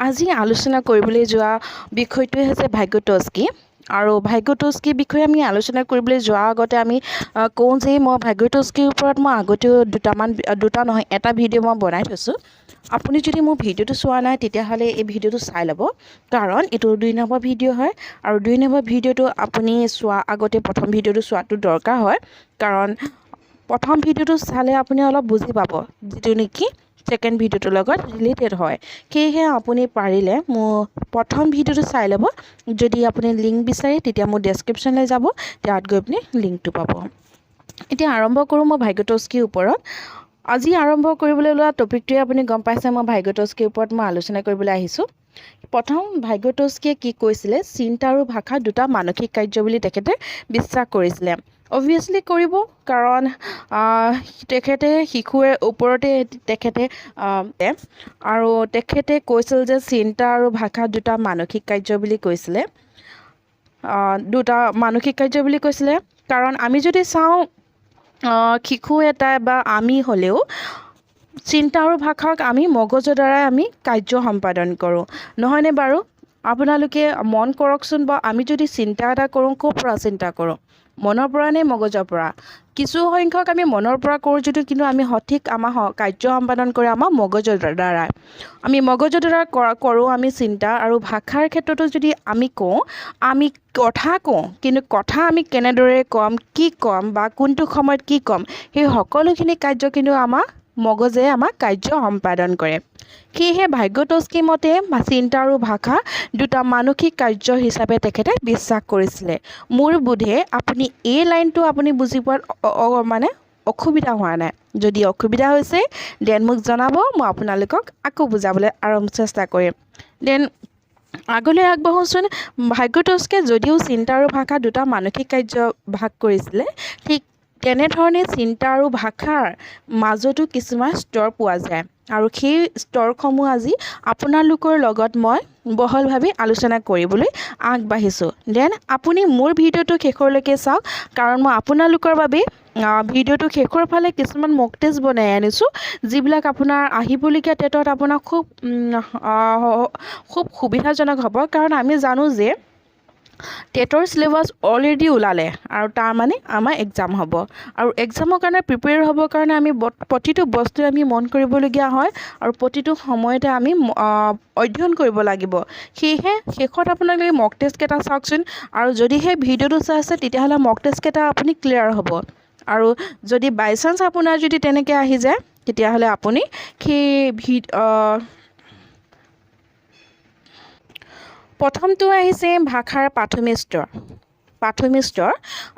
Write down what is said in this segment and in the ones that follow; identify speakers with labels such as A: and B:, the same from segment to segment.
A: আজি আলোচনা কৰিবলৈ যোৱা বিষয়টোৱে হৈছে ভাগ্যটোজ কি আৰু ভাগ্যটোজ কি বিষয়ে আমি আলোচনা কৰিবলৈ যোৱাৰ আগতে আমি কওঁ যে মই ভাগ্যটোজ কিৰ ওপৰত মই আগতেও দুটা নহয় এটা ভিডিঅ' মই বনাই থৈছোঁ। আপুনি যদি মোৰ ভিডিঅ'টো চোৱা নাই তেতিয়াহ'লে এই ভিডিঅ'টো চাই ল'ব, কাৰণ এইটো 2 নম্বৰ ভিডিঅ' হয় আৰু 2 নম্বৰ ভিডিঅ'টো আপুনি চোৱা আগতে প্ৰথম ভিডিঅ'টো চোৱাটো দৰকাৰ হয়, কাৰণ প্ৰথম ভিডিঅ'টো চালে আপুনি অলপ বুজি পাব যিটো নেকি সেকেন্ড ভিডিঅ'টোৰ লগত ৰিলেটেড হয়। সেয়েহে আপুনি পাৰিলে মোৰ প্ৰথম ভিডিঅ'টো চাই ল'ব। যদি আপুনি লিংক বিচাৰে তেতিয়া মোৰ ডেছক্ৰিপশ্যনলৈ যাব, তাত গৈ আপুনি লিংকটো পাব। এতিয়া আৰম্ভ কৰোঁ মই ভাগ্যটোজ কিৰ ওপৰত। আজি আৰম্ভ কৰিবলৈ লোৱা টপিকটোৱে আপুনি গম পাইছে, মই ভাগ্যটোজ কিৰ ওপৰত মই আলোচনা কৰিবলৈ আহিছোঁ। প্ৰথম ভাগ্যটোজকিয়ে কি কৈছিলে, চিন্তা আৰু ভাষা দুটা মানসিক কাৰ্য বুলি তেখেতে বিশ্বাস কৰিছিলে। অবভিয়াছলি কৰিব, কাৰণ তেখেতে শিশুৰ ওপৰতে তেখেতে আৰু তেখেতে কৈছিল যে চিন্তা আৰু ভাষা দুটা মানসিক কাৰ্য বুলি কৈছিলে। দুটা মানসিক কাৰ্য বুলি কৈছিলে, কাৰণ আমি যদি চাওঁ শিশু এটা বা আমি হ'লেও চিন্তা আৰু ভাষাক আমি মগজুৰ দ্বাৰাই আমি কাৰ্য সম্পাদন কৰোঁ, নহয়নে বাৰু? আপোনালোকে মন কৰকচোন, বা আমি যদি চিন্তা এটা কৰোঁ ক'ৰ পৰা চিন্তা কৰোঁ, মনৰ পৰা নে মগজুৰ পৰা? কিছু সংখ্যক আমি মনৰ পৰা কৰোঁ যদিও কিন্তু আমি সঠিক আমাৰ কাৰ্য সম্পাদন কৰে আমাৰ মগজুৰ দ্বাৰাই। আমি মগজুৰ দ্বাৰা কৰোঁ আমি চিন্তা। আৰু ভাষাৰ ক্ষেত্ৰতো যদি আমি কওঁ, আমি কথা কওঁ, কিন্তু কথা আমি কেনেদৰে ক'ম, কি ক'ম বা কোনটো সময়ত কি ক'ম, সেই সকলোখিনি কাৰ্য কিন্তু আমাৰ মগজে আমাক কাৰ্য সম্পাদন কৰে। সেয়েহে ভাগ্যটোজকিৰ মতে চিন্তা আৰু ভাষা দুটা মানসিক কাৰ্য হিচাপে তেখেতে বিশ্বাস কৰিছিলে। মোৰ বোধে আপুনি এই লাইনটো আপুনি বুজি পোৱাত মানে অসুবিধা হোৱা নাই। যদি অসুবিধা হৈছে দেন মোক জনাব, মই আপোনালোকক আকৌ বুজাবলৈ চেষ্টা কৰিম। দেন আগলৈ আগবাঢ়োচোন। ভাগ্যটোজকে যদিও চিন্তা আৰু ভাষা দুটা মানসিক কাৰ্য ভাগ কৰিছিলে, ঠিক তেনেধৰণে চিন্তা আৰু ভাষাৰ মাজতো কিছুমান স্তৰ পোৱা যায়, আৰু সেই স্তৰসমূহ আজি আপোনালোকৰ লগত মই বহলভাৱে আলোচনা কৰিবলৈ আগবাঢ়িছোঁ। দেন আপুনি মোৰ ভিডিঅ'টো শেষলৈকে চাওক, কাৰণ মই আপোনালোকৰ বাবে ভিডিঅ'টো শেষৰ ফালে কিছুমান মক টেষ্ট বনাই আনিছোঁ, যিবিলাক আপোনাৰ আহিবলগীয়া টেটত আপোনাৰ খুব সুবিধাজনক হ'ব। কাৰণ আমি জানো যে টেটৰ চিলেবাছ অলৰেডি ওলালে, আৰু তাৰ মানে আমাৰ এক্সাম হ'ব, আৰু এক্সামৰ কাৰণে প্ৰিপেয়াৰ হ'বৰ কাৰণে আমি প্ৰতিটো বস্তুৱে আমি মন কৰিবলগীয়া হয়, আৰু প্ৰতিটো সময়তে আমি অধ্যয়ন কৰিব লাগিব। সেয়েহে শেষত আপোনালোকে মক টেষ্টকেইটা চাওকচোন, আৰু যদি সেই ভিডিঅ'টো চাই আছে তেতিয়াহ'লে মক টেষ্টকেইটা আপুনি ক্লিয়াৰ হ'ব। আৰু যদি বাই চান্স আপোনাৰ যদি তেনেকৈ আহি যায় তেতিয়াহ'লে আপুনি সেই প্ৰথমটো আহিছে ভাষাৰ প্ৰাথমিক স্তৰ।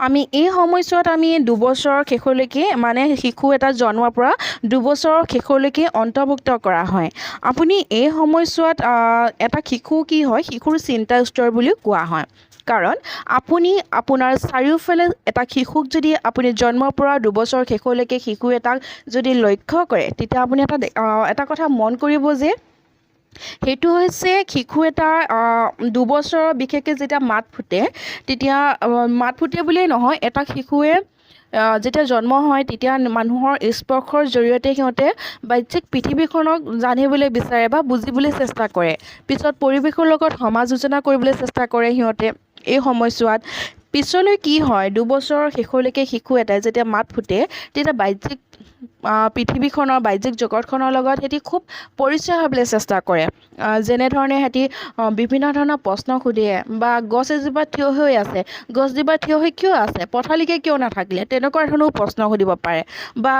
A: আমি এই সময়ছোৱাত আমি 2 বছৰৰ শেষলৈকে, মানে শিশু এটা জন্মৰ পৰা 2 বছৰৰ শেষলৈকে অন্তৰ্ভুক্ত কৰা হয়। আপুনি এই সময়ছোৱাত এটা শিশু কি হয়, শিশুৰ চিন্তা স্তৰ বুলিও কোৱা হয়। কাৰণ আপুনি আপোনাৰ চাৰিওফালে এটা শিশুক যদি আপুনি জন্মৰ পৰা 2 বছৰ শেষলৈকে শিশু এটাক যদি লক্ষ্য কৰে, তেতিয়া আপুনি এটা কথা মন কৰিব যে সেইটো হৈছে শিশু এটাৰ 2 বছৰৰ বিশেষকৈ যেতিয়া মাত ফুটে, তেতিয়া মাত ফুটে বুলিয়েই নহয়, এটা শিশুৱে যেতিয়া জন্ম হয় তেতিয়া মানুহৰ স্পৰ্শৰ জৰিয়তে সিহঁতে বাহ্যিক পৃথিৱীখনক জানিবলৈ বিচাৰে বা বুজিবলৈ চেষ্টা কৰে। পিছত পৰিৱেশৰ লগত সমালোচনা কৰিবলৈ চেষ্টা কৰে সিহঁতে এই সময়ছোৱাত। পিছলৈ কি হয়, 2 বছৰৰ শেষলৈকে শিশু এটাই যেতিয়া মাত ফুটে, তেতিয়া বাহ্যিক পৃথিৱীখনৰ বাহ্যিক জগতখনৰ লগত সিহঁতি খুব পৰিচয় হ'বলৈ চেষ্টা কৰে। যেনেধৰণে সিহঁতি বিভিন্ন ধৰণৰ প্ৰশ্ন সুধে, বা গছ এজোপা থিয় হৈ আছে, গছজোপা থিয় হৈ কিয় আছে, পথালিকৈ কিয় নাথাকিলে, তেনেকুৱা ধৰণৰ প্ৰশ্ন সুধিব পাৰে। বা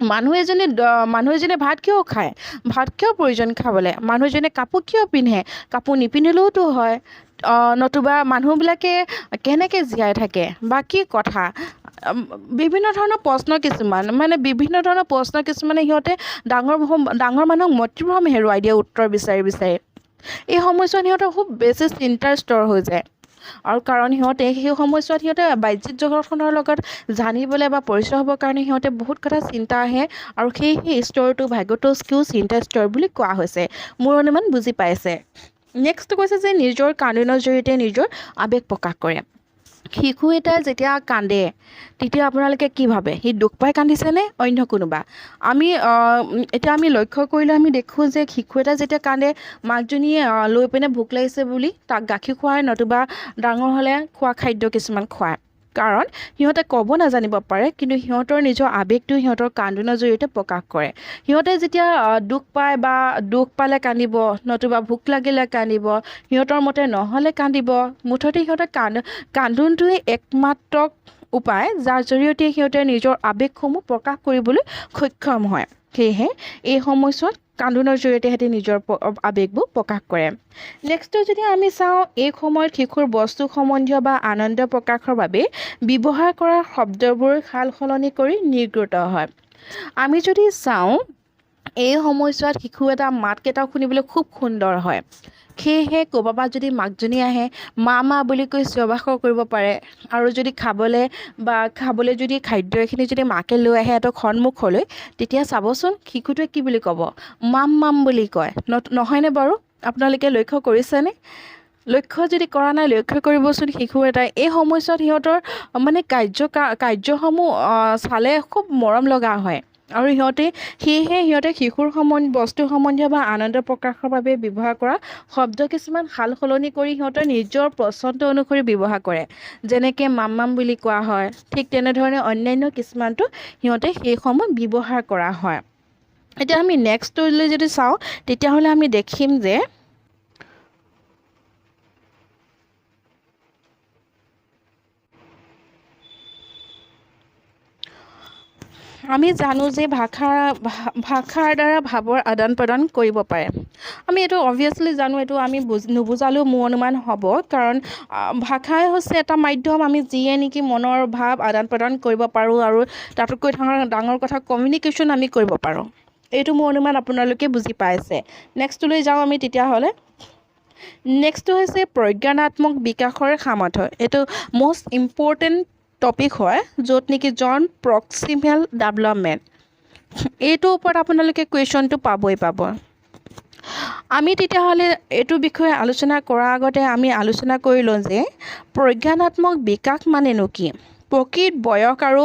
A: মানুহ এজনে ভাত কিয় খায়, ভাত কিয় প্ৰয়োজন খাবলৈ, মানুহ এজনে কাপোৰ কিয় পিন্ধে, কাপোৰ নিপিন্ধিলেওতো হয়, নতুবা মানুহবিলাকে কেনেকৈ জীয়াই থাকে, বা কি কথা, বিভিন্ন ধৰণৰ প্ৰশ্ন কিছুমানে সিহঁতে ডাঙৰ মানুহক মতিভ্ৰম হেৰুৱাই দিয়ে উত্তৰ বিচাৰি। এই সময়ছোৱাত সিহঁতৰ খুব বেছি চিন্তাৰ স্তৰ হৈ যায়, আৰু কাৰণ সিহঁতে সেই সময়ছোৱাত বাহ্যিক জগতখনৰ লগত জানিবলৈ বা পৰিচয় হ'বৰ কাৰণে সিহঁতে বহুত কথা চিন্তা আহে, আৰু সেই স্তৰটো ভাগ্যটোজকিও চিন্তা স্তৰ বুলি কোৱা হৈছে। মোৰ অনুমান বুজি পাইছে। নেক্সট কৈছে যে নিজৰ কান্দোনৰ জৰিয়তে নিজৰ আৱেগ প্ৰকাশ কৰে। শিশু এটা যেতিয়া কান্দে তেতিয়া আপোনালোকে কি ভাবে সি দুখ পাই কান্দিছেনে অন্য কোনোবা এতিয়া আমি লক্ষ্য কৰিলে আমি দেখোঁ যে শিশু এটা যেতিয়া কান্দে মাকজনীয়ে লৈ পিনে ভোক লাগিছে বুলি তাক গাখীৰ খুৱায় নতুবা ডাঙৰ হ'লে খোৱা খাদ্য কিছুমান খুৱায় কাৰণ সিহঁতে ক'ব নাজানিব পাৰে কিন্তু সিহঁতৰ নিজৰ আৱেগটো সিহঁতৰ কান্দোনৰ জৰিয়তে প্ৰকাশ কৰে সিহঁতে যেতিয়া দুখ পায় বা দুখ পালে কান্দিব নতুবা ভোক লাগিলে কান্দিব সিহঁতৰ মতে নহ'লে কান্দিব মুঠতে সিহঁতে কান্দোনটোৱে একমাত্ৰ উপায় যাৰ জৰিয়তে সিহঁতে নিজৰ আৱেগসমূহ প্ৰকাশ কৰিবলৈ সক্ষম হয় সেয়েহে এই সময়ছোৱাত কান্দোনৰ জৰিয়তে সিহঁতে নিজৰ আৱেগবোৰ প্ৰকাশ কৰে নেক্সটটো যদি আমি চাওঁ এই সময়ত শিশুৰ বস্তু সম্বন্ধীয় বা আনন্দ প্ৰকাশৰ বাবে ব্যৱহাৰ কৰা শব্দবোৰ সাল সলনি কৰি নিৰ্গত হয় আমি যদি চাওঁ এই সময়ছোৱাত শিশু এটা মাতকেইটাও শুনিবলৈ খুব সুন্দৰ হয় সেয়েহে ক'ৰবাৰ যদি মাকজনী আহে মা বুলি কৈ চিঞৰ-বাখৰ কৰিব পাৰে আৰু যদি খাবলৈ যদি খাদ্য এখিনি যদি মাকে লৈ আহে এটা সন্মুখলৈ তেতিয়া চাবচোন শিশুটোৱে কি বুলি ক'ব মাম বুলি কয় নহয়নে বাৰু আপোনালোকে লক্ষ্য কৰিছেনে লক্ষ্য যদি কৰা নাই লক্ষ্য কৰিবচোন শিশু এটাই এই সময়ছোৱাত সিহঁতৰ মানে কাৰ্যসমূহ চালে খুব মৰম লগা হয় আৰু সেয়েহে সিহঁতে শিশুৰ বস্তু সম্বন্ধীয় বা আনন্দ প্ৰকাশৰ বাবে ব্যৱহাৰ কৰা শব্দ কিছুমান সাল সলনি কৰি সিহঁতৰ নিজৰ পচন্দ অনুসৰি ব্যৱহাৰ কৰে যেনেকৈ মাম বুলি কোৱা হয় ঠিক তেনেধৰণে অন্যান্য কিছুমানটো সিহঁতে সেইসমূহ ব্যৱহাৰ কৰা হয় এতিয়া আমি নেক্সটলৈ যদি চাওঁ তেতিয়াহ'লে আমি দেখিম যে আমি জানো যে ভাষাৰ দ্বাৰা ভাৱৰ আদান প্ৰদান কৰিব পাৰে আমি এইটো অবভিয়াছলি জানো এইটো আমি নুবুজালেও মোৰ অনুমান হ'ব কাৰণ ভাষাই হৈছে এটা মাধ্যম আমি যিয়ে নেকি মনৰ ভাৱ আদান প্ৰদান কৰিব পাৰোঁ আৰু তাতোতকৈ ডাঙৰ কথা কমিউনিকেশ্যন আমি কৰিব পাৰোঁ এইটো মোৰ অনুমান আপোনালোকে বুজি পাইছে নেক্সটলৈ যাওঁ আমি তেতিয়াহ'লে নেক্সটটো হৈছে প্ৰজ্ঞানাত্মক বিকাশৰ সামৰ্থ্য এইটো মষ্ট ইম্পৰ্টেণ্ট টপিক হয় য'ত নেকি প্ৰক্সিমেল ডেভেলপমেণ্ট এইটোৰ ওপৰত আপোনালোকে কুৱেশ্যনটো পাব আমি তেতিয়াহ'লে এইটো বিষয়ে আলোচনা কৰাৰ আগতে আমি আলোচনা কৰি লওঁ যে প্ৰজ্ঞানাত্মক বিকাশ মানেনো কি প্ৰকৃত বয়স আৰু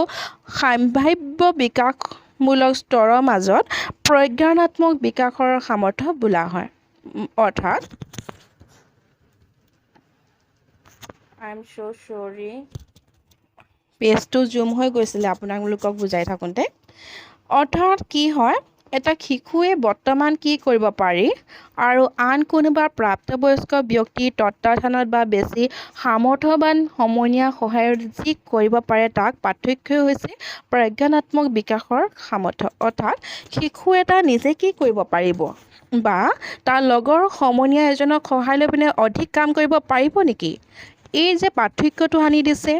A: সাম্ভাৱ্য বিকাশমূলক স্তৰৰ মাজত প্ৰজ্ঞানাত্মক বিকাশৰ সামৰ্থ্য বোলা হয় অৰ্থাৎ পেজটো জুম হৈ গৈছিলে আপোনালোকক বুজাই থাকোঁতে অৰ্থাৎ কি হয় এটা শিশুৱে বৰ্তমান কি কৰিব পাৰি আৰু আন কোনোবা প্ৰাপ্তবয়স্ক ব্যক্তিৰ তত্ত্বাৱধানত বা বেছি সামৰ্থ্যৱান সমনীয়াৰ সহায়ত যি কৰিব পাৰে তাক পাৰ্থক্য হৈছে প্ৰজ্ঞানাত্মক বিকাশৰ সামৰ্থ্য অৰ্থাৎ শিশু এটা নিজে কি কৰিব পাৰিব বা তাৰ লগৰ সমনীয়া এজনক সহায় লৈ পিনে অধিক কাম কৰিব পাৰিব নেকি এই যে পাৰ্থক্যটো আনি দিছে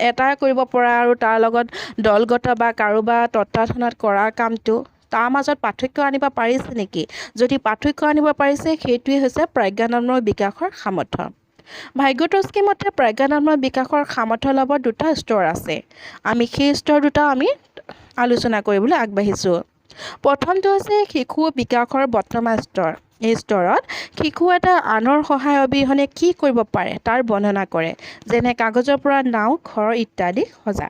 A: এটা কৰিব পৰা আৰু তাৰ লগত দলগত বা কাৰোবাৰ তত্ত্বাৱধানত কৰা কামটো তাৰ মাজত পাৰ্থক্য আনিব পাৰিছে নেকি যদি পাৰ্থক্য আনিব পাৰিছে সেইটোৱে হৈছে প্ৰজ্ঞানাত্মক বিকাশৰ সামৰ্থ্য ভাগ্যটস্কি মতে প্ৰজ্ঞানাত্মক বিকাশৰ সামৰ্থ্য লাভৰ দুটা স্তৰ আছে আমি সেই স্তৰ দুটা আমি আলোচনা কৰিবলৈ আগবাঢ়িছোঁ প্ৰথমটো হৈছে শিশু বিকাশৰ বৰ্তমান স্তৰ এই স্তৰত শিশু এটা আনৰ সহায় অবিহনে কি কৰিব পাৰে তাৰ বৰ্ণনা কৰে যেনে কাগজৰ পৰা নাও ঘৰ ইত্যাদি সজা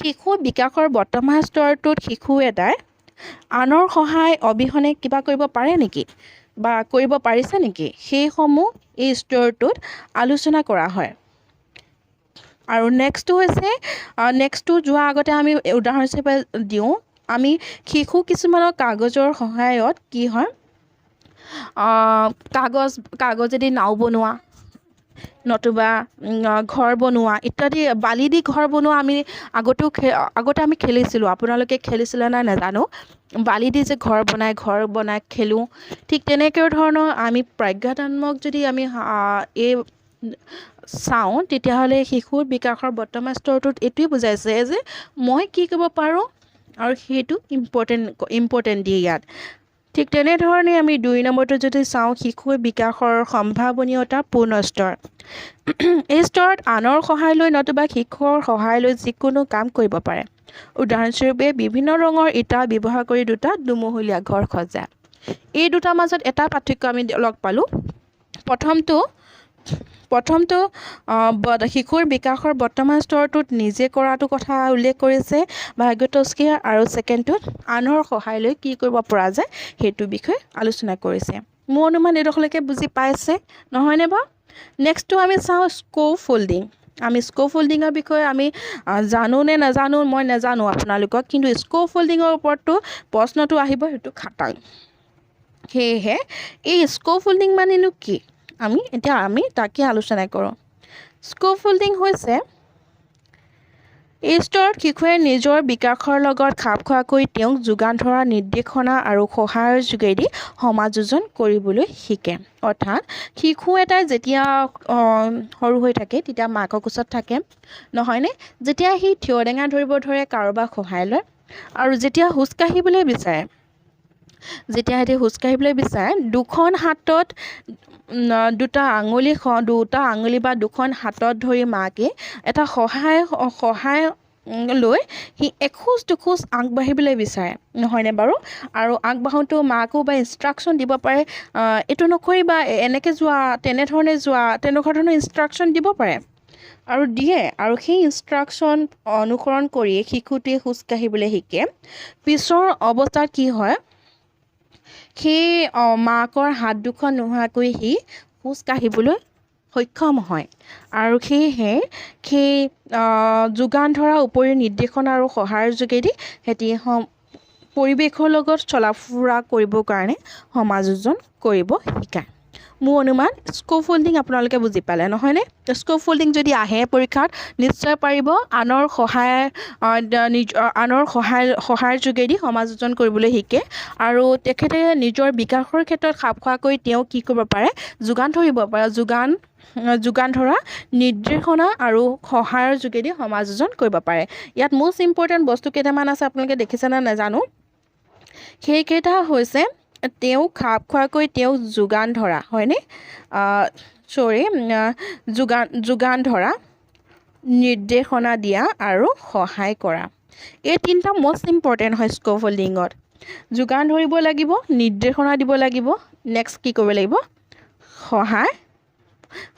A: শিশু বিকাশৰ বৰ্তমান স্তৰটোত শিশু এটাই আনৰ সহায় অবিহনে কিবা কৰিব পাৰে নেকি বা কৰিব পাৰিছে নেকি সেইসমূহ এই স্তৰটোত আলোচনা কৰা হয় আৰু নেক্সটটো যোৱাৰ আগতে আমি উদাহৰণ হিচাপে দিওঁ আমি শিশু কিছুমানৰ কাগজৰ সহায়ত কি হয় কাগজেদি নাও বনোৱা নতুবা ঘৰ বনোৱা ইত্যাদি বালি দি ঘৰ বনোৱা আমি আগতে আমি খেলিছিলোঁ আপোনালোকে খেলিছিলে নাই নাজানো বালি দি যে ঘৰ বনাই খেলোঁ ঠিক তেনেকৈ ধৰণৰ আমি প্ৰজ্ঞানাত্মক যদি আমি এই চাওঁ তেতিয়াহ'লে শিশুৰ বিকাশৰ বৰ্তমান স্তৰটোত এইটোৱে বুজাইছে যে মই কি কৰিব পাৰোঁ আৰু সেইটো ইম্পৰ্টেণ্ট দিয়ে ইয়াত ঠিক তেনেধৰণে আমি 2 নম্বৰটো যদি চাওঁ শিশুৰ বিকাশৰ সম্ভাৱনীয়তা পূৰ্ণ স্তৰ এই স্তৰত আনৰ সহায় লৈ নতুবা শিশুৰ সহায় লৈ যিকোনো কাম কৰিব পাৰে উদাহৰণস্বৰূপে বিভিন্ন ৰঙৰ ইটা ব্যৱহাৰ কৰি দুটা দুমহলীয়া ঘৰ সজা এই দুটাৰ মাজত এটা পাৰ্থক্য আমি লগ পালোঁ প্ৰথমটো প্ৰথমটো শিশুৰ বিকাশৰ বৰ্তমান স্তৰটোত নিজে কৰাটো কথা উল্লেখ কৰিছে ভাগ্যটস্কিয়ে আৰু ছেকেণ্ডটোত আনৰ সহায় লৈ কি কৰিব পৰা যায় সেইটো বিষয়ে আলোচনা কৰিছে মোৰ অনুমান এইডোখৰলৈকে বুজি পাইছে নহয়নে বাৰু নেক্সটটো আমি চাওঁ স্কোপ ফল্ডিং আমি স্কোপ ফল্ডিঙৰ বিষয়ে আমি জানো নে নাজানো মই নাজানো আপোনালোকক কিন্তু স্কোপ ফল্ডিঙৰ ওপৰতো প্ৰশ্নটো আহিব সেইটো খাটাং সেয়েহে এই স্কোপ ফল্ডিং মানেনো কি আমি তাকে আলোচনা কৰোঁ স্কোপ ফল্ডিং হৈছে এই স্তৰত শিশুৱে নিজৰ বিকাশৰ লগত খাপ খোৱাকৈ তেওঁক যোগান ধৰা নিৰ্দেশনা আৰু সহায়ৰ যোগেদি সমাযোজন কৰিবলৈ শিকে অৰ্থাৎ শিশু এটাই যেতিয়া সৰু হৈ থাকে তেতিয়া মাকৰ কোচত থাকে নহয়নে যেতিয়া সি থিয় ডেঙা ধৰিব ধৰে কাৰোবাক সহায় লয় আৰু যেতিয়া খোজ কাঢ়িবলৈ বিচাৰে দুখন হাতত দুটা আঙুলি বা দুখন হাতত ধৰি মাকে এটা সহায় লৈ সি এখোজ দুখোজ আগবাঢ়িবলৈ বিচাৰে নহয়নে বাৰু আৰু আগবাঢ়োঁতেও মাকো বা ইনষ্ট্ৰাকশ্যন দিব পাৰে এইটো নকৰিবা এনেকৈ যোৱা তেনেধৰণে যোৱা তেনেকুৱা ধৰণৰ ইনষ্ট্ৰাকশ্যন দিব পাৰে আৰু দিয়ে আৰু সেই ইনষ্ট্ৰাকশ্যন অনুসৰণ কৰি শিশুটিয়ে খোজ কাঢ়িবলৈ শিকে পিছৰ অৱস্থাত কি হয় সেই মাকৰ হাত দুখন নোহোৱাকৈ সি খোজ কাঢ়িবলৈ সক্ষম হয় আৰু সেয়েহে সেই যোগান ধৰা উপৰিও নিৰ্দেশনা আৰু সহায়ৰ যোগেদি সিহঁতি পৰিৱেশৰ লগত চলা ফুৰা কৰিবৰ কাৰণে সমাযোজন কৰিব শিকায় মোৰ অনুমান স্কোপ ফল্ডিং আপোনালোকে বুজি পালে নহয়নে স্কোপ ফল্ডিং যদি আহে পৰীক্ষাত নিশ্চয় পাৰিব আনৰ সহায়ৰ যোগেদি সমাযোজন কৰিবলৈ শিকে আৰু তেখেতে নিজৰ বিকাশৰ ক্ষেত্ৰত খাপ খোৱাকৈ তেওঁ কি কৰিব পাৰে যোগান ধৰিব পাৰে যোগান ধৰা নিৰ্দেশনা আৰু সহায়ৰ যোগেদি সমাযোজন কৰিব পাৰে ইয়াত মোষ্ট ইম্পৰ্টেণ্ট বস্তু কেইটামান আছে আপোনালোকে দেখিছেনে নাজানো সেইকেইটা হৈছে তেওঁ খাপ খোৱাকৈ তেওঁক যোগান ধৰা হয়নে যোগান ধৰা নিৰ্দেশনা দিয়া আৰু সহায় কৰা এই তিনিটা মোষ্ট ইম্পৰ্টেণ্ট হয় স্কোপ ফল্ডিঙত যোগান ধৰিব লাগিব নিৰ্দেশনা দিব লাগিব নেক্সট কি কৰিব লাগিব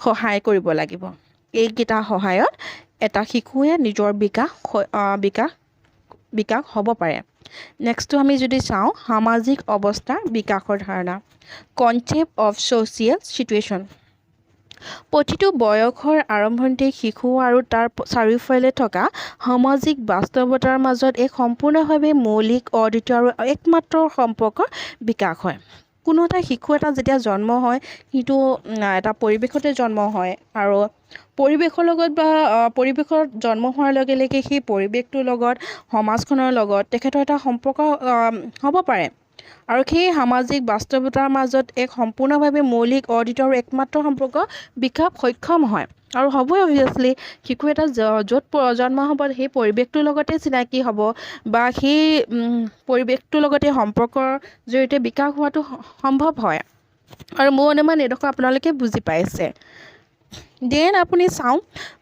A: সহায় কৰিব লাগিব এইকেইটা সহায়ত এটা শিশুৱে নিজৰ বিকাশ হ'ব পাৰে নেক্সটটো আমি যদি চাওঁ সামাজিক অৱস্থাৰ বিকাশৰ ধাৰণা কনচেপ্ট অফ ছ'চিয়েল চিটুৱেশ্যন প্ৰতিটো বয়সৰ আৰম্ভণিতে শিশু আৰু তাৰ চাৰিওফালে থকা সামাজিক বাস্তৱতাৰ মাজত এক সম্পূৰ্ণভাৱে মৌলিক অদ্বিতীয় আৰু একমাত্ৰ সম্পৰ্কৰ বিকাশ হয় কোনো এটা শিশু এটা যেতিয়া জন্ম হয় সিটো এটা পৰিৱেশতে জন্ম হয় আৰু পৰিৱেশত জন্ম হোৱাৰ লগে লগে সেই পৰিৱেশটোৰ লগত সমাজখনৰ লগত তেখেতৰ এটা সম্পৰ্ক হ'ব পাৰে আৰু সেই সামাজিক বাস্তৱতাৰ মাজত এক সম্পূৰ্ণভাৱে মৌলিক অদ্বিতীয় আৰু একমাত্ৰ সম্পৰ্ক বিকাশ সক্ষম হয় আৰু হ'বই অভিয়াছলি শিশু এটা য'ত জন্ম হ'ব সেই পৰিৱেশটোৰ লগতে চিনাকি হ'ব বা সেই পৰিৱেশটোৰ লগতে সম্পৰ্কৰ জৰিয়তে বিকাশ হোৱাটো সম্ভৱ হয় আৰু মোৰ অনুমান এইডোখৰ আপোনালোকে বুজি পাইছে দেন আপুনি চাওঁ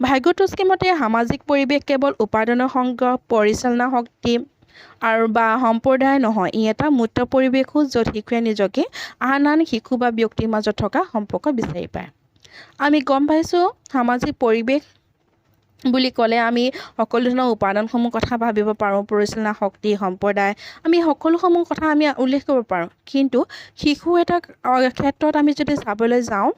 A: ভাগ্যটস্কিৰ মতে সামাজিক পৰিৱেশ কেৱল উপাদানৰ সংগ্ৰহ পৰিচালনা শক্তি আৰু বা সম্প্ৰদায় নহয় ই এটা মুক্ত পৰিৱেশো য'ত শিশুৱে নিজকে আন শিশু বা ব্যক্তিৰ মাজত থকা সম্পৰ্ক বিচাৰি পায় আমি গম পাইছোঁ সামাজিক পৰিৱেশ বুলি ক'লে আমি সকলো ধৰণৰ উপাদানসমূহ কথা ভাবিব পাৰোঁ পৰিচালনা শক্তি সম্প্ৰদায় আমি সকলোসমূহ কথা আমি উল্লেখ কৰিব পাৰোঁ কিন্তু শিশু এটা ক্ষেত্ৰত আমি যদি চাবলৈ যাওঁ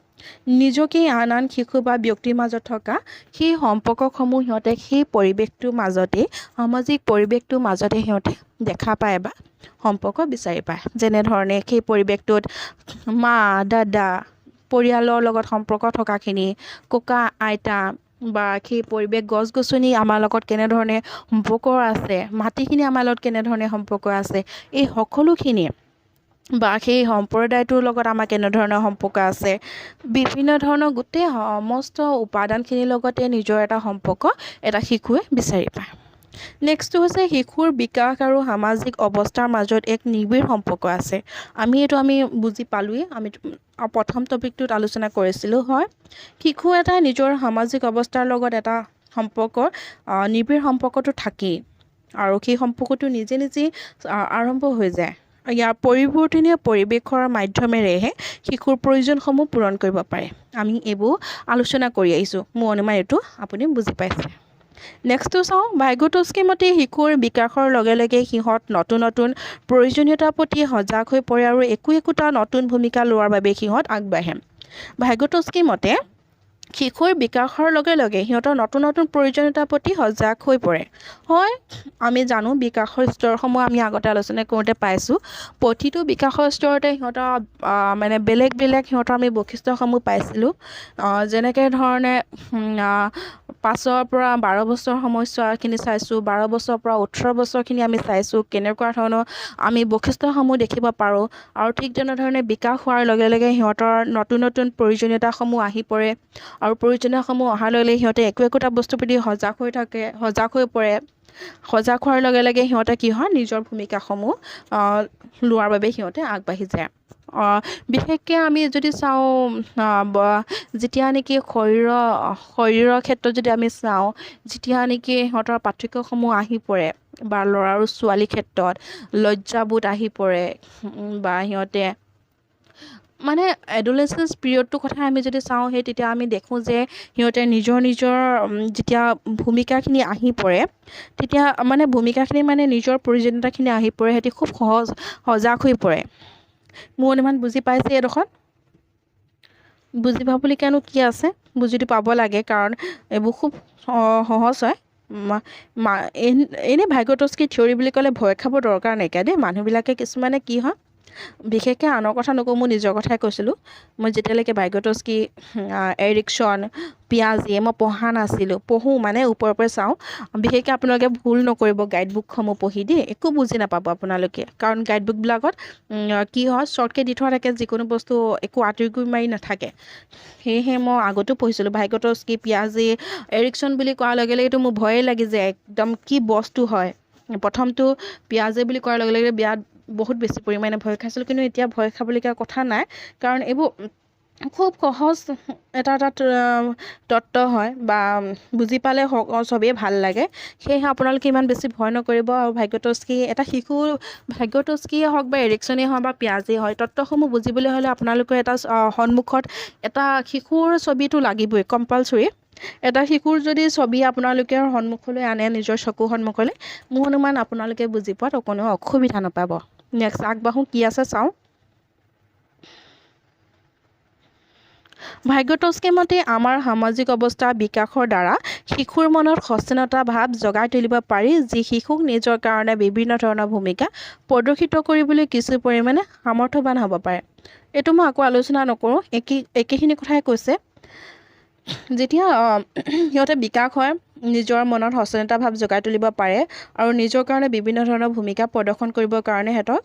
A: নিজকে আন শিশু বা ব্যক্তিৰ মাজত থকা সেই সম্পৰ্কসমূহ সিহঁতে সেই পৰিৱেশটোৰ মাজতে সামাজিক পৰিৱেশটোৰ মাজতে সিহঁতে দেখা পায় বা সম্পৰ্ক বিচাৰি পায় যেনেধৰণে সেই পৰিৱেশটোত মা দাদা পৰিয়ালৰ লগত সম্পৰ্ক থকাখিনি ককা আইতা বা সেই পৰিৱেশ গছ গছনি আমাৰ লগত কেনেধৰণে সম্পৰ্ক আছে মাটিখিনি আমাৰ লগত কেনেধৰণে সম্পৰ্ক আছে এই সকলোখিনি বা সেই সম্প্ৰদায়টোৰ লগত আমাৰ কেনেধৰণৰ সম্পৰ্ক আছে বিভিন্ন ধৰণৰ গোটেই সমস্ত উপাদানখিনিৰ লগতে নিজৰ এটা সম্পৰ্ক এটা শিশুৱে বিচাৰি পায় নেক্সটটো হৈছে শিশুৰ বিকাশ আৰু সামাজিক অৱস্থাৰ মাজত এক নিবিড় সম্পৰ্ক আছে আমি বুজি পালোঁৱেই আমি প্ৰথম টপিকটোত আলোচনা কৰিছিলোঁ হয় শিশু এটাই নিজৰ সামাজিক অৱস্থাৰ লগত এটা সম্পৰ্কৰ নিবিড় সম্পৰ্কটো থাকেই আৰু সেই সম্পৰ্কটো নিজে আৰম্ভ হৈ যায় ইয়াৰ পৰিৱৰ্তনীয় পৰিৱেশৰ মাধ্যমেৰেহে শিশুৰ প্ৰয়োজনসমূহ পূৰণ কৰিব পাৰে। আমি এইবোৰ আলোচনা কৰি আহিছোঁ। মোৰ অনুমান এইটো আপুনি বুজি পাইছে। নেক্সটটো চাওঁ, ভাইগ'টস্কিৰ মতে শিশুৰ বিকাশৰ লগে লগে সিহঁত নতুন নতুন প্ৰয়োজনীয়তাৰ প্ৰতি সজাগ হৈ পৰে আৰু একোটা নতুন ভূমিকা লোৱাৰ বাবে সিহঁত আগবাঢ়ে। ভাইগ'টস্কিৰ মতে শিশুৰ বিকাশৰ লগে লগে সিহঁতৰ নতুন নতুন প্ৰয়োজনীয়তাৰ প্ৰতি সজাগ হৈ পৰে। হয়, আমি জানো বিকাশৰ স্তৰসমূহ আমি আগতে আলোচনা কৰোঁতে পাইছোঁ। প্ৰতিটো বিকাশৰ স্তৰতে সিহঁতৰ মানে বেলেগ বেলেগ সিহঁতৰ আমি বৈশিষ্ট্যসমূহ পাইছিলোঁ। যেনেকৈ ধৰণে 5ৰ পৰা 12 বছৰ সময়ছোৱাখিনি চাইছোঁ, 12 বছৰৰ পৰা 18 বছৰখিনি আমি চাইছোঁ, কেনেকুৱা ধৰণৰ আমি বৈশিষ্ট্যসমূহ দেখিব পাৰোঁ। আৰু ঠিক তেনেধৰণে বিকাশ হোৱাৰ লগে লগে সিহঁতৰ নতুন নতুন প্ৰয়োজনীয়তাসমূহ আহি পৰে আৰু প্ৰয়োজনীয়তাসমূহ অহাৰ লগে লগে সিহঁতে একোটা বস্তুৰ প্ৰতি সজাগ হৈ পৰে। সজাগ হোৱাৰ লগে লগে সিহঁতে কি হয়, নিজৰ ভূমিকাসমূহ লোৱাৰ বাবে সিহঁতে আগবাঢ়ি যায়। বিশেষকৈ আমি যদি চাওঁ, যেতিয়া নেকি শৰীৰৰ ক্ষেত্ৰত যদি আমি চাওঁ, যেতিয়া নেকি সিহঁতৰ পাৰ্থক্যসমূহ আহি পৰে বা ল'ৰা আৰু ছোৱালীৰ ক্ষেত্ৰত লজ্জাবোধ আহি পৰে বা সিহঁতে মানে এডোলেচেন্স পিৰিয়ডটোৰ কথা আমি যদি চাওঁ, তেতিয়া আমি দেখোঁ যে সিহঁতে নিজৰ যেতিয়া ভূমিকাখিনি আহি পৰে, তেতিয়া মানে ভূমিকাখিনি মানে নিজৰ প্ৰয়োজনীয়তাখিনি আহি পৰে, সিহঁতি খুব সজাগ হৈ পৰে। মোৰ অনুমান বুজি পাইছে এইডোখৰত? বুজি পাবলগীয়ানো কি আছে, বুজিটো পাব লাগে, কাৰণ এইবোৰ খুব সহজ হয়। এনেই ভাইগ'টস্কিৰ থিয়ৰী বুলি ক'লে ভয় খাব দৰকাৰ নাইকিয়া দেই। মানুহবিলাকে কিছুমানে কি হয়, বিশেষকৈ আনৰ কথা নকওঁ, মোৰ নিজৰ কথাই কৈছিলোঁ। মই যেতিয়ালৈকে ভাইগ'টস্কি, এৰিকছন, পিয়াজে মই পঢ়া নাছিলোঁ, পঢ়োঁ মানে ওপৰৰ পৰা চাওঁ। বিশেষকৈ আপোনালোকে ভুল নকৰিব গাইডবুকসমূহ পঢ়ি দেই, একো বুজি নাপাব আপোনালোকে, কাৰণ গাইডবুকবিলাকত কি হয়, শ্বৰ্টকৈ দি থোৱা থাকে, যিকোনো বস্তু একো আঁতৰি মাৰি নাথাকে। সেয়েহে মই আগতো পঢ়িছিলোঁ ভাইগ'টস্কি, পিয়াজে, এৰিকছন বুলি কোৱাৰ লগে লগেতো মোৰ ভয়ে লাগি যায়, একদম কি বস্তু হয়। প্ৰথমটো পিয়াজে বুলি কোৱাৰ লগে লগে বহুত বেছি পৰিমাণে ভয় খাইছিলোঁ, কিন্তু এতিয়া ভয় খাবলগীয়া কথা নাই, কাৰণ এইবোৰ খুব সহজ এটা তত্ত্ব হয় বা বুজি পালে চবেই ভাল লাগে। সেয়েহে আপোনালোকে ইমান বেছি ভয় নকৰিব। আৰু ভাইগ'টস্কিয়ে হওক বা এৰিকছনেই হওক বা পিয়াজেই হয়, তত্ত্বসমূহ বুজিবলৈ হ'লে আপোনালোকৰ এটা সন্মুখত এটা শিশুৰ ছবিটো লাগিবই, কম্পালচৰি। এটা শিশুৰ যদি ছবি আপোনালোকে সন্মুখলৈ আনে, নিজৰ চকুৰ সন্মুখলৈ, মোৰ অনুমান আপোনালোকে বুজি পোৱাত কোনো অসুবিধা নাপাব। নেক্সট আগবাঢ়োঁ, কি আছে চাওঁ। ভাইগ'টস্কিৰ মতে আমাৰ সামাজিক অৱস্থা বিকাশৰ দ্বাৰা শিশুৰ মনত সচেতনতা ভাৱ জগাই তুলিব পাৰি, যি শিশুক নিজৰ কাৰণে বিভিন্ন ধৰণৰ ভূমিকা প্ৰদৰ্শিত কৰিবলৈ কিছু পৰিমাণে সামৰ্থ্যৱান হ'ব পাৰে। এইটো মই আকৌ আলোচনা নকৰোঁ, একেখিনি কথাই কৈছে। যেতিয়া সিহঁতে বিকাশ হয়, নিজৰ মনত সচেতনতা ভাৱ জগাই তুলিব পাৰে আৰু নিজৰ কাৰণে বিভিন্ন ধৰণৰ ভূমিকা প্ৰদৰ্শন কৰিবৰ কাৰণে সিহঁতক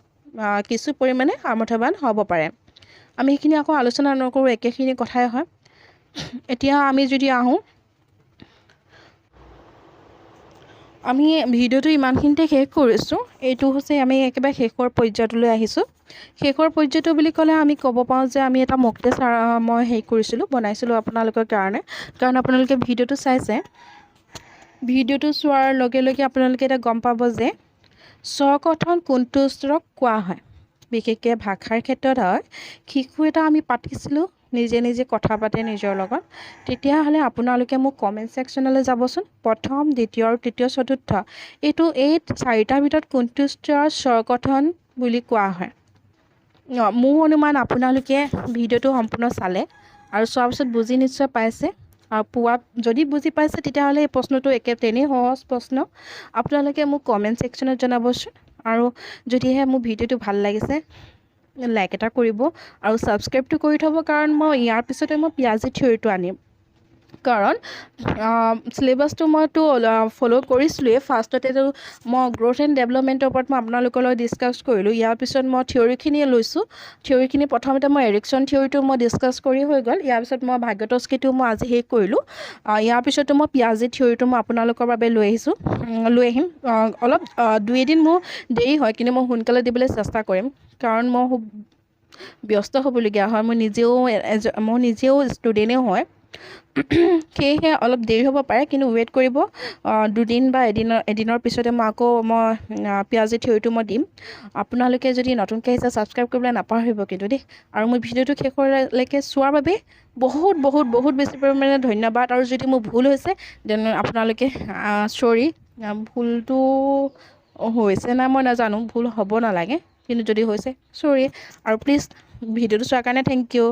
A: কিছু পৰিমাণে সামৰ্থ্যৱান হ'ব পাৰে। আমি সেইখিনি আকৌ আলোচনা নকৰোঁ, একেখিনি কথাই হয়। এতিয়া আমি যদি আহোঁ, আমি ভিডিঅ'টো ইমানখিনিতে শেষ কৰিছোঁ। এইটো হৈছে আমি একেবাৰে শেষৰ পৰ্যায়টোলৈ আহিছোঁ। শেষৰ পৰ্যায়টো বুলি ক'লে আমি ক'ব পাৰোঁ যে আমি এটা মক টেষ্ট মই বনাইছিলোঁ আপোনালোকৰ কাৰণে, কাৰণ আপোনালোকে ভিডিঅ'টো চাইছে। ভিডিঅ'টো চোৱাৰ লগে লগে আপোনালোকে এতিয়া গম পাব যে স্বকথন কোনটো স্তৰক কোৱা হয়। বিশেষকৈ ভাষাৰ ক্ষেত্ৰত হয়, শিশু এটা আমি পাতিছিলোঁ, নিজে কথা পাতে নিজৰ লগত, তেতিয়াহ'লে আপোনালোকে মোক কমেণ্ট ছেকশ্যনলৈ যাবচোন। প্ৰথম, দ্বিতীয় আৰু তৃতীয়, চতুৰ্থ, এই 4টাৰ ভিতৰত কোনটো স্তৰৰ স্বৰকথন বুলি কোৱা হয়। মোৰ অনুমান আপোনালোকে ভিডিঅ'টো সম্পূৰ্ণ চালে আৰু চোৱাৰ পিছত বুজি নিশ্চয় পাইছে। আৰু যদি বুজি পাইছে তেতিয়াহ'লে এই প্ৰশ্নটো তেনেই সহজ প্ৰশ্ন। আপোনালোকে মোক কমেণ্ট ছেকশ্যনত জনাবচোন। আৰু যদিহে মোৰ ভিডিঅ'টো ভাল লাগিছে, লাইক এটা কৰিব আৰু ছাবস্ক্ৰাইবটো কৰি থ'ব, কাৰণ ইয়াৰ পিছতে মই পিয়াজে থিয়ৰীটো আনিম। কাৰণ চিলেবাছটো মইতো ফ'ল' কৰিছিলোঁৱেই। ফাৰ্ষ্টতেতো মই গ্ৰ'থ এণ্ড ডেভেলপমেণ্টৰ ওপৰত মই আপোনালোকৰ লগত ডিছকাছ কৰিলোঁ। ইয়াৰ পিছত মই থিয়ৰীখিনি লৈছোঁ। থিয়ৰীখিনি প্ৰথমতে মই এৰিকছন থিয়ৰীটো মই ডিছকাছ কৰি হৈ গ'ল। ইয়াৰ পিছত মই ভাইগ'টস্কিটো মই আজি শেষ কৰিলোঁ। ইয়াৰ পিছতো মই পিয়াজে থিয়ৰীটো মই আপোনালোকৰ বাবে লৈ আহিম। অলপ 2-এদিন মোৰ দেৰি হয়, কিন্তু মই সোনকালে দিবলৈ চেষ্টা কৰিম, কাৰণ মই খুব ব্যস্ত হ'বলগীয়া হয়। মই নিজেও ষ্টুডেণ্টেই হয়। সেয়েহে অলপ দেৰি হ'ব পাৰে, কিন্তু ৱেইট কৰিব। দুদিন বা এদিনৰ পিছতে মই আকৌ পিঁয়াজী থিয়ৰিটো মই দিম। আপোনালোকে যদি নতুনকৈ আহিছে ছাবস্ক্ৰাইব কৰিবলৈ নাপাহৰিব কিন্তু দেই। আৰু মোৰ ভিডিঅ'টো শেষলৈকে চোৱাৰ বাবে বহুত বহুত বহুত বেছি পৰিমাণে ধন্যবাদ। আৰু যদি মোৰ ভুল হৈছে দেন আপোনালোকে চৰি, ভুলটো হৈছে নাই মই নাজানো, ভুল হ'ব নালাগে, কিন্তু যদি হৈছে চৰি। আৰু প্লিজ ভিডিঅ'টো চোৱাৰ কাৰণে থেংক ইউ।